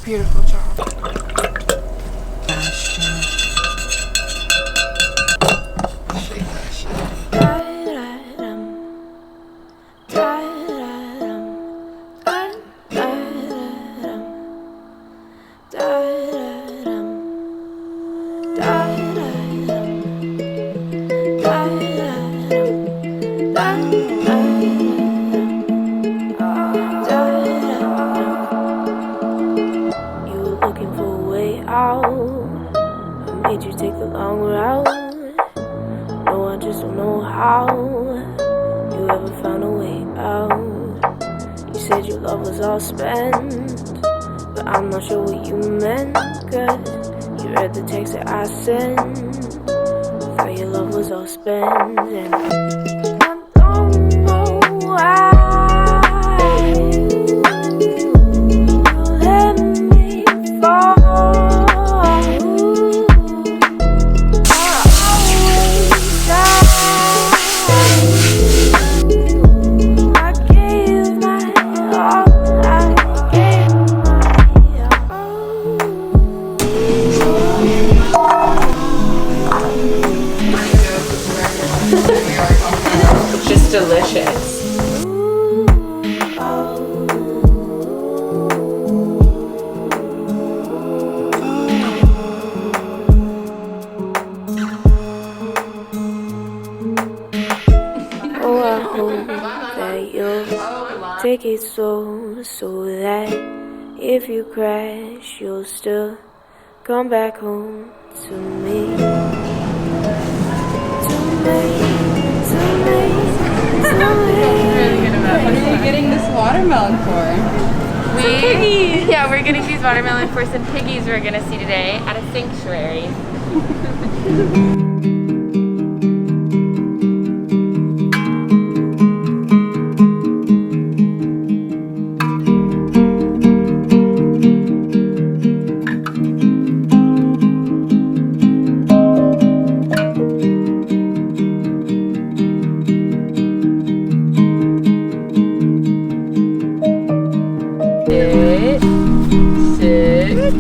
Beautiful job. Shake that shit. Made you take the long route. No, I just don't know how you ever found a way out. You said your love was all spent, but I'm not sure what you meant. Cause you read the text that I sent. Thought your love was all spent, and I don't know why you let me fall. Just delicious. Oh, I hope that you'll take it slow, so that if you crash, you'll still come back home to me. What are you getting this watermelon for? We're getting these watermelon for some piggies we're gonna see today at a sanctuary.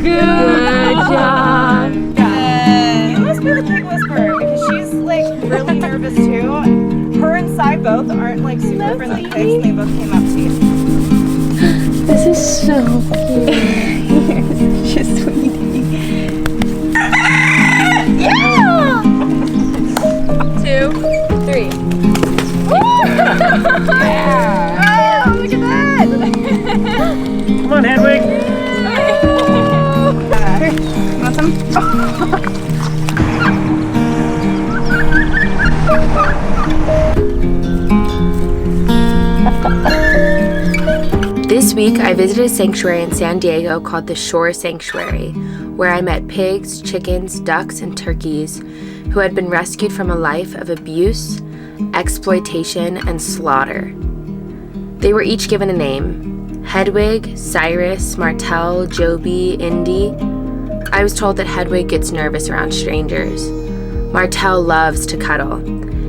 Good job. You must be the pig whisperer because she's like really nervous too. Her and Sai both aren't like super friendly pigs, and they both came up to you. This is so cute. She's sweetie. Yeah! 2, 3. Yeah. Oh, look at that! Come on, Hedwig. Here, you want some? This week, I visited a sanctuary in San Diego called the Shore Sanctuary, where I met pigs, chickens, ducks, and turkeys who had been rescued from a life of abuse, exploitation, and slaughter. They were each given a name: Hedwig, Cyrus, Martel, Joby, Indy. I was told that Hedwig gets nervous around strangers. Martel loves to cuddle.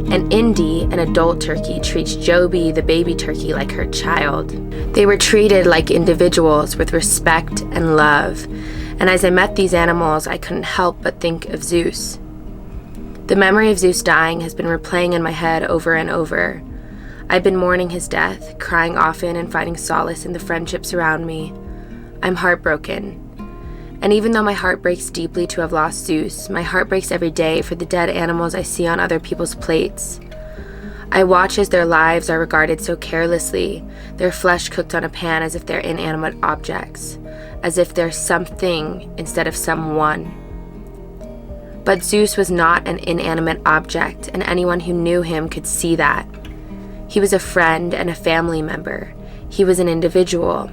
And Indy, an adult turkey, treats Joby, the baby turkey, like her child. They were treated like individuals with respect and love. And as I met these animals, I couldn't help but think of Zeus. The memory of Zeus dying has been replaying in my head over and over. I've been mourning his death, crying often and finding solace in the friendships around me. I'm heartbroken. And even though my heart breaks deeply to have lost Zeus, my heart breaks every day for the dead animals I see on other people's plates. I watch as their lives are regarded so carelessly, their flesh cooked on a pan as if they're inanimate objects, as if they're something instead of someone. But Zeus was not an inanimate object, and anyone who knew him could see that. He was a friend and a family member. He was an individual.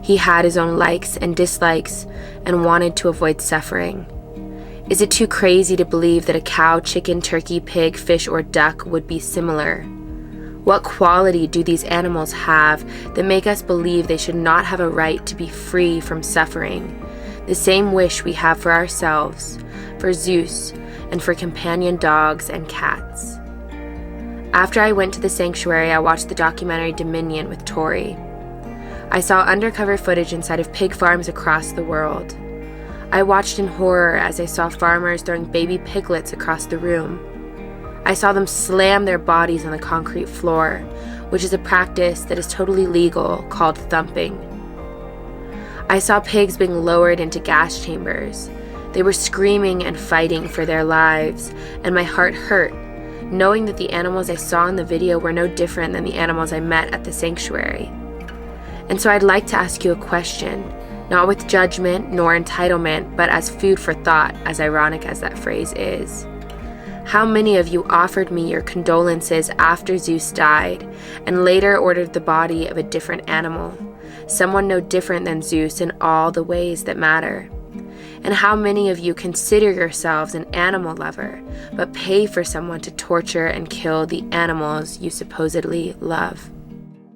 He had his own likes and dislikes and wanted to avoid suffering. Is it too crazy to believe that a cow, chicken, turkey, pig, fish, or duck would be similar? What quality do these animals have that make us believe they should not have a right to be free from suffering? The same wish we have for ourselves, for Zeus, and for companion dogs and cats. After I went to the sanctuary, I watched the documentary Dominion with Tori. I saw undercover footage inside of pig farms across the world. I watched in horror as I saw farmers throwing baby piglets across the room. I saw them slam their bodies on the concrete floor, which is a practice that is totally legal called thumping. I saw pigs being lowered into gas chambers. They were screaming and fighting for their lives, and my heart hurt, knowing that the animals I saw in the video were no different than the animals I met at the sanctuary. And so I'd like to ask you a question, not with judgment nor entitlement, but as food for thought, as ironic as that phrase is. How many of you offered me your condolences after Zeus died and later ordered the body of a different animal, someone no different than Zeus in all the ways that matter? And how many of you consider yourselves an animal lover, but pay for someone to torture and kill the animals you supposedly love?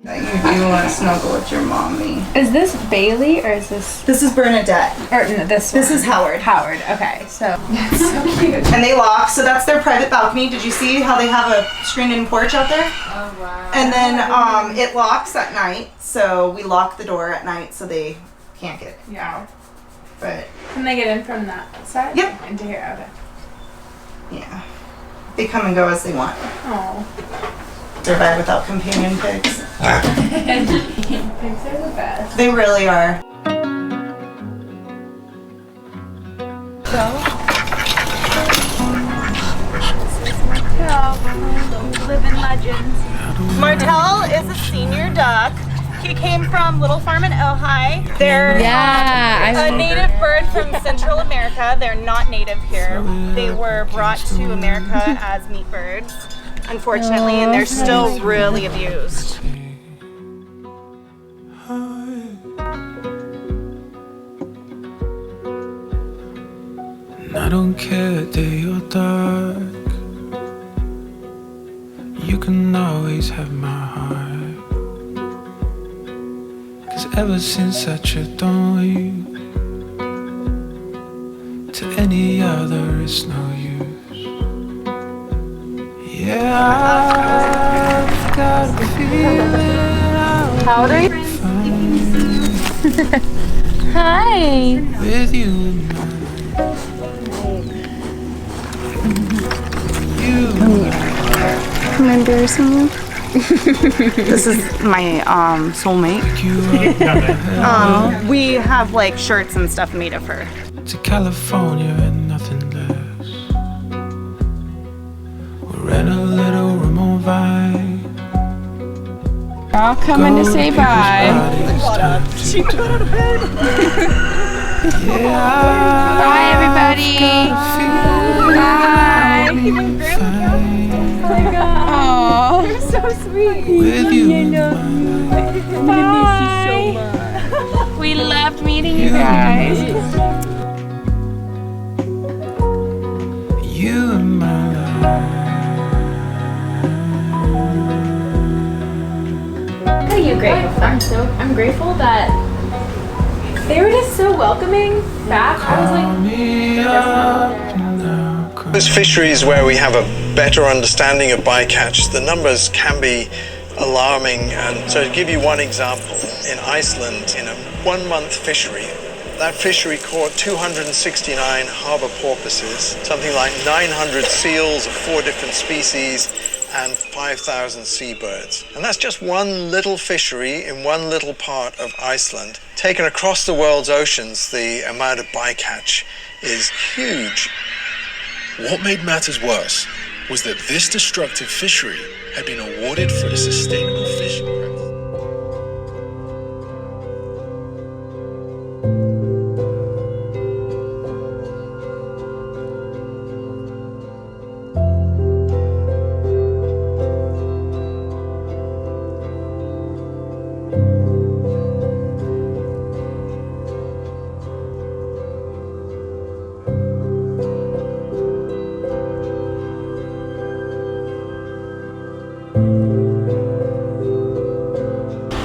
You do want to snuggle with your mommy. Is this Bailey or is this? This is Bernadette. Or no, this is Howard. Howard. Okay, so it's so cute. And they lock, so that's their private balcony. Did you see how they have a screened-in porch out there? Oh wow. And then it locks at night, so we lock the door at night so they can't get in. Yeah. But Can they get in from that side? Yep. Into here. Okay. yeah, they come and go as they want. Oh. They're bad without companion pigs. Pigs are the best. They really are. Living legends. Martel is a senior duck. He came from Little Farm in Ojai. They're a native bird from Central America. They're not native here. They were brought to America as meat birds, unfortunately, and they're still really abused. I don't care day or dark. You can always have my heart. 'Cause ever since I tripped on you, to any other it's no use. Yeah, I've got a feeling How old are you? Hi. with you in mind. Am I embarrassing you? This is my soulmate. We have like shirts and stuff made of her. To California and nothing less. We're in a little Ramon vine. All coming to say bye. She got out of bed. Yeah, Bye, everybody. Bye. You're so sweet. with you in Bye. We loved meeting you guys. you in my life. What are you grateful for? I'm grateful that they were just so welcoming back. I was like, Me up and down. Those fisheries where we have a better understanding of bycatch, the numbers can be alarming. And so to give you one example, in Iceland, in a 1 month fishery, that fishery caught 269 harbor porpoises, something like 900 seals of 4 different species, and 5,000 seabirds. And that's just one little fishery in one little part of Iceland. Taken across the world's oceans, the amount of bycatch is huge. What made matters worse was that this destructive fishery had been awarded for its sustainable fishing practice.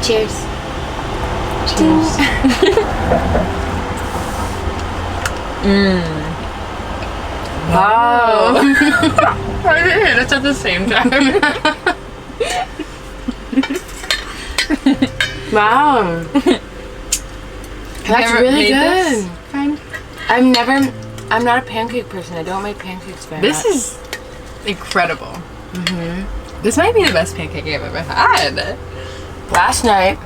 cheers. Cheers. Wow. Why did it hit us at the same time? Wow. That's really good. I'm not a pancake person. I don't make pancakes very much. This is incredible. This might be the best pancake I've ever had. Last night,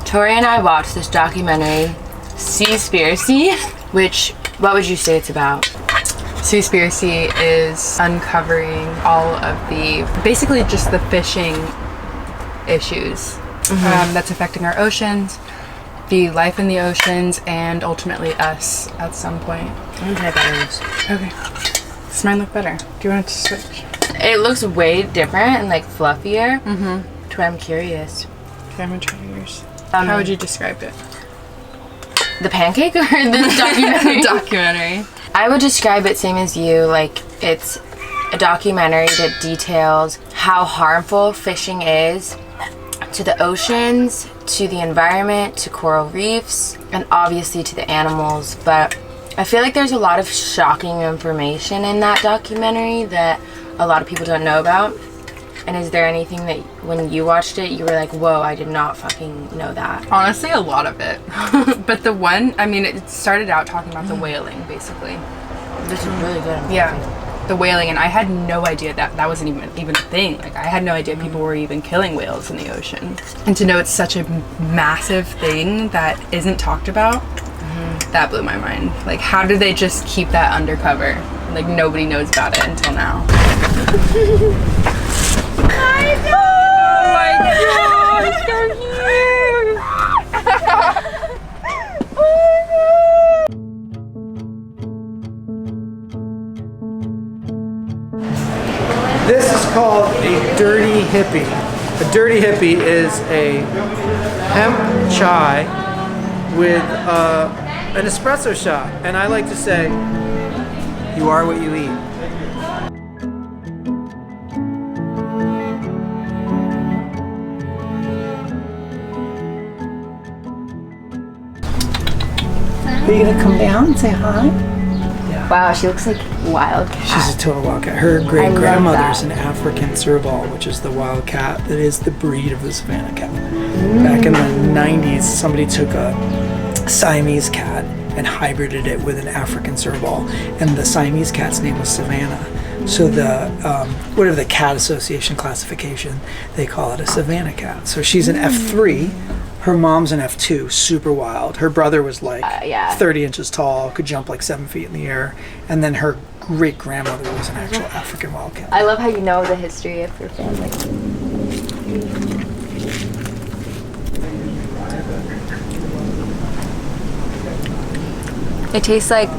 Tori and I watched this documentary, Seaspiracy, which, what would you say it's about? Seaspiracy is uncovering all of the, basically just the fishing issues that's affecting our oceans, the life in the oceans, and ultimately us at some point. I'm gonna try that. Okay. Does mine look better? Do you want it to switch? It looks way different and like fluffier. But I'm curious. Okay, I'm gonna try yours. How would you describe it? The pancake or the documentary? Documentary. I would describe it same as you. Like, it's a documentary that details how harmful fishing is to the oceans, to the environment, to coral reefs, and obviously to the animals. But I feel like there's a lot of shocking information in that documentary that a lot of people don't know about. And is there anything that when you watched it, you were like, whoa, I did not fucking know that? Honestly, a lot of it. But the one, I mean, it started out talking about the whaling, basically. This is really good. Yeah, the whaling, and I had no idea that wasn't even a thing. Like, I had no idea people were even killing whales in the ocean. And to know it's such a massive thing that isn't talked about, that blew my mind. Like, how did they just keep that undercover? Like, nobody knows about it until now. I know! Oh my gosh, they're here! This is called a dirty hippie. A dirty hippie is a hemp chai with an espresso shot. And I like to say, you are what you eat. Are you gonna come down and say hi? Wow, she looks like Wildcat. She's a total wildcat. Her great grandmother's an African serval, which is the wild cat that is the breed of the Savannah cat. Back in the 90s, somebody took a Siamese cat and hybrided it with an African serval, and the Siamese cat's name was Savannah. So the whatever the cat association classification, they call it a Savannah cat. So she's an F3. Her mom's an F2, super wild. Her brother was like 30 inches tall, could jump like 7 feet in the air. And then her great grandmother was an actual African wildcat. I love how you know the history of your family. It tastes like,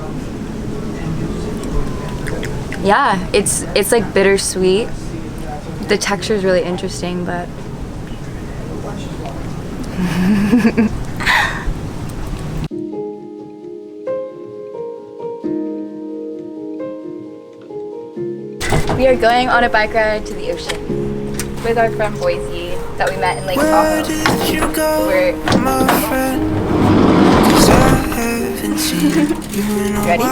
yeah, it's like bittersweet. The texture is really interesting, but We are going on a bike ride to the ocean with our friend Boise that we met in Lake Tahoe. Ready?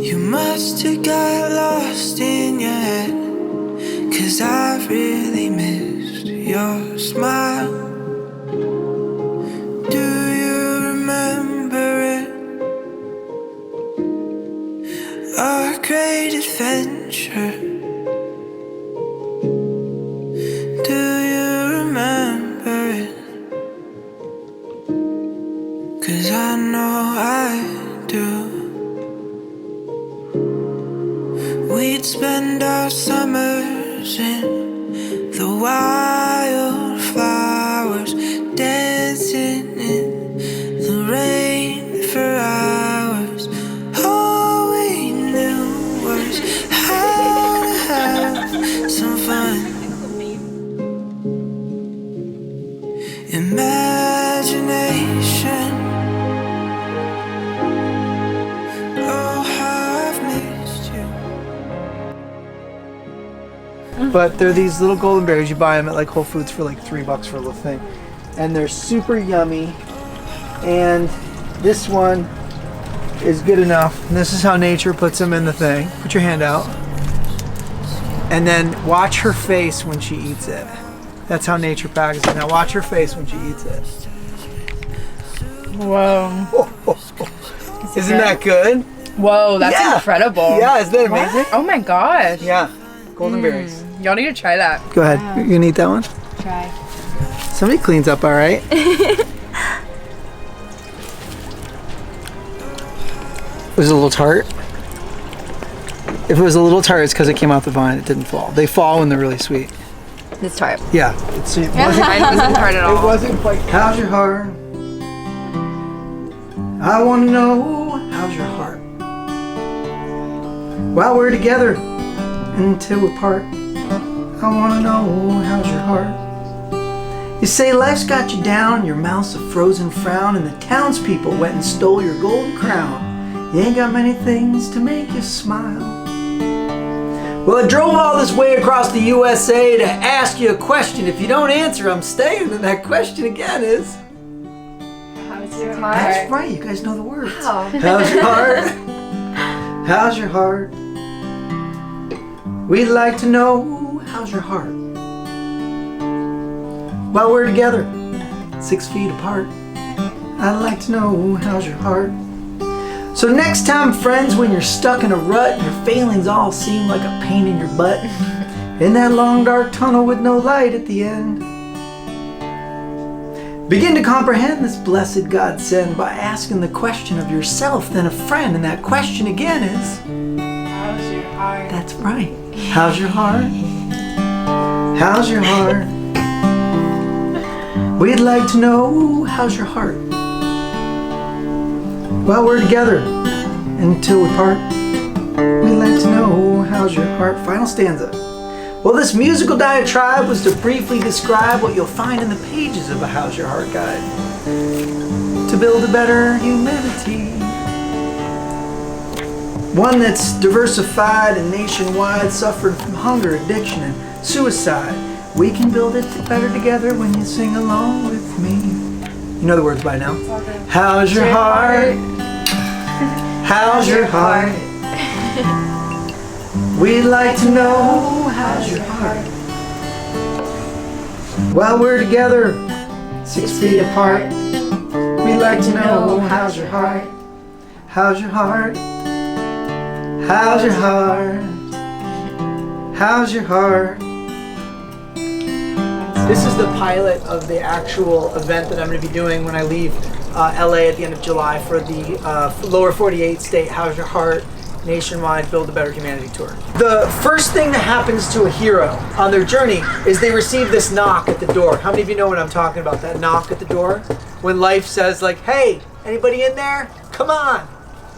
You must have got lost in your head, 'cause I really missed your smile. Do you remember it? Our great adventure. Do you remember it? 'Cause I know I do. We'd spend our summers in the wildflowers, dancing in the rain for hours. All we knew was how to have some fun. Imagination. Oh, how I've missed you. But they're these little golden berries. You buy them at like Whole Foods for like $3 for a little thing. And they're super yummy. And this one is good enough. And this is how nature puts them in the thing. Put your hand out. And then watch her face when she eats it. That's how nature practices. Now watch her face when she eats it. Whoa. Isn't that good? Whoa, that's incredible. Yeah, isn't that amazing? Oh my gosh. Yeah, golden berries. Y'all need to try that. Go ahead, you gonna eat that one? Try. Somebody cleans up all right. Was it a little tart? If it was a little tart, it's because it came off the vine. It didn't fall. They fall when they're really sweet. It's tart. Yeah. It wasn't, Mine wasn't tart at all. it wasn't quite. How's your heart? I want to know, how's your heart? While we're together until we're apart, I want to know, how's your heart? You say life's got you down, your mouth's a frozen frown, and the townspeople went and stole your golden crown. You ain't got many things to make you smile. Well, I drove all this way across the USA to ask you a question. If you don't answer, I'm staying. And that question again is... How's your heart? That's right, you guys know the words. Wow. How's your heart? How's your heart? We'd like to know, how's your heart? While we're together, 6 feet apart, I'd like to know, how's your heart? So next time, friends, when you're stuck in a rut and your failings all seem like a pain in your butt, in that long dark tunnel with no light at the end, begin to comprehend this blessed godsend by asking the question of yourself, then a friend, and that question again is... How's your heart? That's right. How's your heart? How's your heart? We'd like to know, how's your heart? While we're together until we part, we'd like to know, how's your heart? Final stanza. Well, this musical diatribe was to briefly describe what you'll find in the pages of a How's Your Heart guide to build a better humanity. One that's diversified and nationwide, suffering from hunger, addiction, and suicide. We can build it better together when you sing along with me. You know the words by now. How's your heart? How's your heart? We'd like to know, how's your heart? While we're together, 6 feet apart, we'd like to know, how's your heart? How's your heart? How's your heart? How's your heart? This is the pilot of the actual event that I'm going to be doing when I leave LA at the end of July for the lower 48 state How's Your Heart nationwide Build a Better Humanity tour. The first thing that happens to a hero on their journey is they receive this knock at the door. How many of you know what I'm talking about, that knock at the door? When life says like, hey, anybody in there? Come on,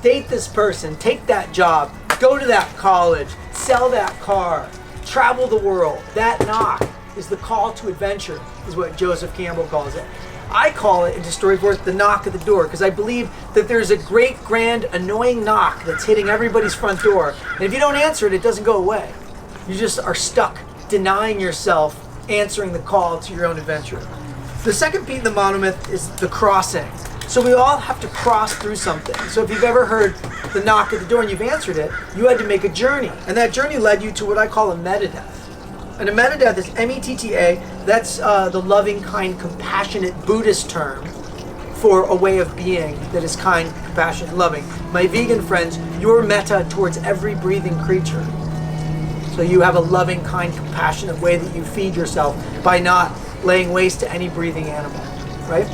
date this person, take that job, go to that college, sell that car, travel the world. That knock is the call to adventure, is what Joseph Campbell calls it. I call it in Storyforth the knock at the door, because I believe that there's a great, grand, annoying knock that's hitting everybody's front door, and if you don't answer it, it doesn't go away. You just are stuck, denying yourself answering the call to your own adventure. The second piece of the monomyth is the crossing. So we all have to cross through something. So if you've ever heard the knock at the door and you've answered it, you had to make a journey, and that journey led you to what I call a metadeath. And a metadeath is M-E-T-T-A. That's the loving, kind, compassionate Buddhist term for a way of being that is kind, compassionate, and loving. My vegan friends, you're metta towards every breathing creature. So you have a loving, kind, compassionate way that you feed yourself by not laying waste to any breathing animal, right?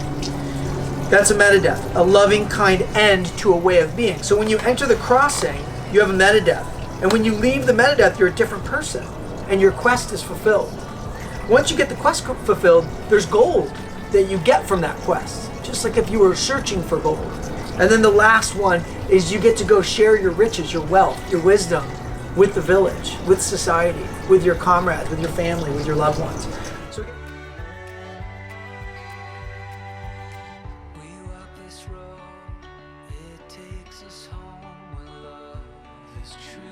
That's a metadeath, a loving, kind end to a way of being. So when you enter the crossing, you have a metadeath. And when you leave the metadeath, you're a different person. And your quest is fulfilled. Once you get the quest fulfilled, there's gold that you get from that quest, just like if you were searching for gold. And then the last one is you get to go share your riches, your wealth, your wisdom with the village, with society, with your comrades, with your family, with your loved ones. So We walk this road, it takes us home where love is true.